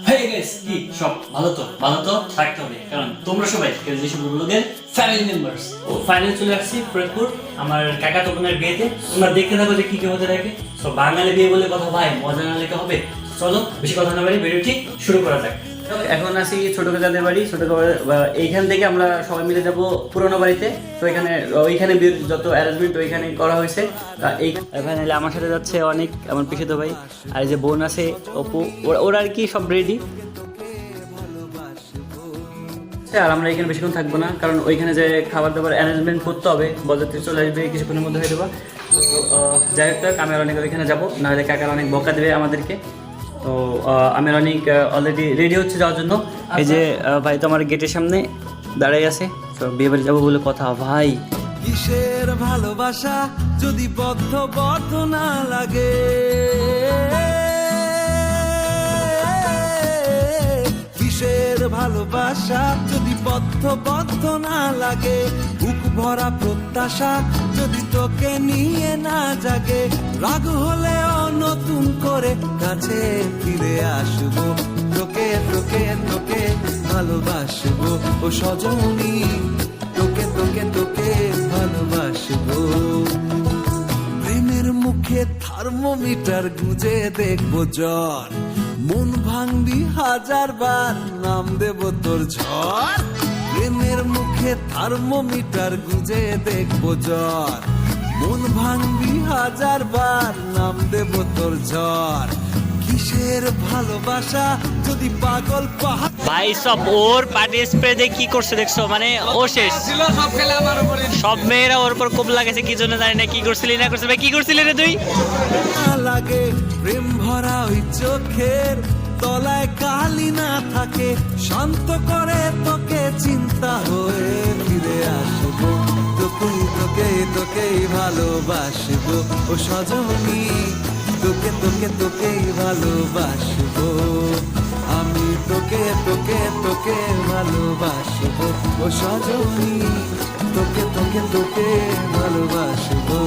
Hey guys, কি সব ভালো তো থাকতে হবে, কারণ তোমরা সবাই যেসব লোকের ফ্যামিলি মেম্বার্স। ও ফাইনালি চলে আসছি ফরিদপুর আমার কাকাতো বোনের বিয়েতে। তোমরা দেখতে থাকো যে কি কি হতে থাকে। তো বাঙালি বিয়ে বলে কথা ভাই, মজা না লেগে হবে। চলো বেশি কথা না বলি, ভিডিওটি শুরু করা যাক। এখন আসি ছোট কাকাদের বাড়ি। এইখান থেকে আমরা সবাই মিলে যাব পুরোনো বাড়িতে। তো ওইখানে যত অ্যারেঞ্জমেন্ট ওইখানে করা হয়েছে। এখানে আমার সাথে যাচ্ছে অনেক আমার পিসিতো ভাই, আর যে বোন আছে অপু, ওরা আর কি সব রেডি। আর আমরা এখানে বেশিক্ষণ থাকবো না, কারণ ওইখানে যে খাবার দাবার অ্যারেঞ্জমেন্ট করতে হবে, বরযাত্রী চলে আসবে কিছুক্ষণের মধ্যে হয়ে দেবো। তো যাই হোক, আমি আর অনেক ওইখানে যাবো, নাহলে কাকার অনেক বকা দেবে আমাদেরকে। তো আমি অনেক অলরেডি রেডি হচ্ছে যাওয়ার জন্য। এই যে ভাই তো আমার গেটের সামনে দাঁড়াই আছে। তো বিয়ে বাড়ি যাবো বলে কথা ভাই। কিসের ভালোবাসা যদি বদ্ধ না লাগে, কিসের ভালোবাসা যদি বদ্ধ না লাগে, বুক ভরা প্রত্যাশা যদি তোকে নিয়ে না জাগে, রাগ হলেও নতুন করে কাছে ফিরে আসবো, তোকে তোকে তোকে ভালোবাসবো ও সজনী, তোকে তোকে তোকে ভালোবাসবো। প্রেমের মুখে থার্মোমিটার গুঁজে দেখবো জ্বর, মন ভাঙবি 1000 বার, নাম দেব তোর ঝড়। প্রেমের মুখে থার্মোমিটার গুঁজে দেখবো জ্বর, মন ভাঙবি 1000 বার, নাম দেব তোর ঝড়। কিসের ভালোবাসা যদি পাগল পাহাড়। ভাই সব ওর পার্টি স্প্রে দিয়ে কি করছে দেখছো, মানে ও শেষ। সব মেয়েরা ওর উপর কোপ লাগাছে, কি জন্য জানি না। কি করছিলি না করছিলি ভাই, কি করছিলি রে তুই? লাগে প্রেম ভরা ওই চোখের তলায় কালি না থাকে, শান্ত করে তোকে চিন্তা হয়ে ফিরে আসবো, তোকে তোকে তোকে ভালোবাসবো ও সজনী, তোকে তোকে তোকে ভালোবাসবো আমি, তোকে তোকে তোকে ভালোবাসবো ও সজনী, তোকে তোকে তোকে ভালোবাসবো।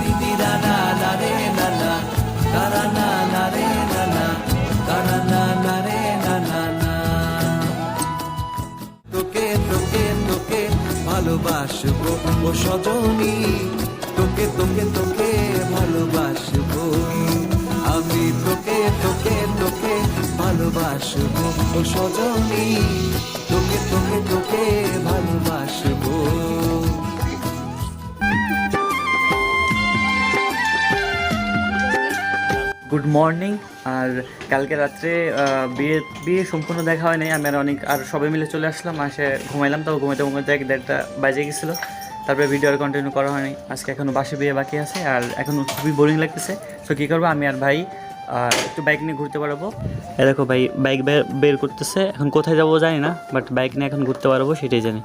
দিদিরা না না রে না না, তারা না না রে না না, তারা না না রে না না না, তোকে তোকে তোকে ভালোবাসবো ও সজনী, তোকে তোকে তোকে ভালোবাসবো আমি, তোকে তোকে তোকে ভালোবাসবো ও সজনী, তোকে তোকে তোকে ভালোবাসবো। Good morning. আর কালকে রাত্রে বিয়ে সম্পূর্ণ দেখা হয় নাই। আমি আর সবাই মিলে চলে আসলাম, আসে ঘুমাইলাম। তাও ঘুমাইতে 1:30 বাজে গেছিলো। তারপরে ভিডিও আর কন্টিনিউ করা হয়নি। আজকে এখনও বাসে বিয়ে বাকি আছে, আর এখন খুবই বোরিং লাগতেছে। তো কী করবো, আমি আর ভাই একটু বাইক নিয়ে ঘুরতে পারবো। দেখো ভাই বাইক বের করতেছে। এখন কোথায় যাবো জানি না, বাট বাইক নিয়ে এখন ঘুরতে পারবো সেটাই জানি।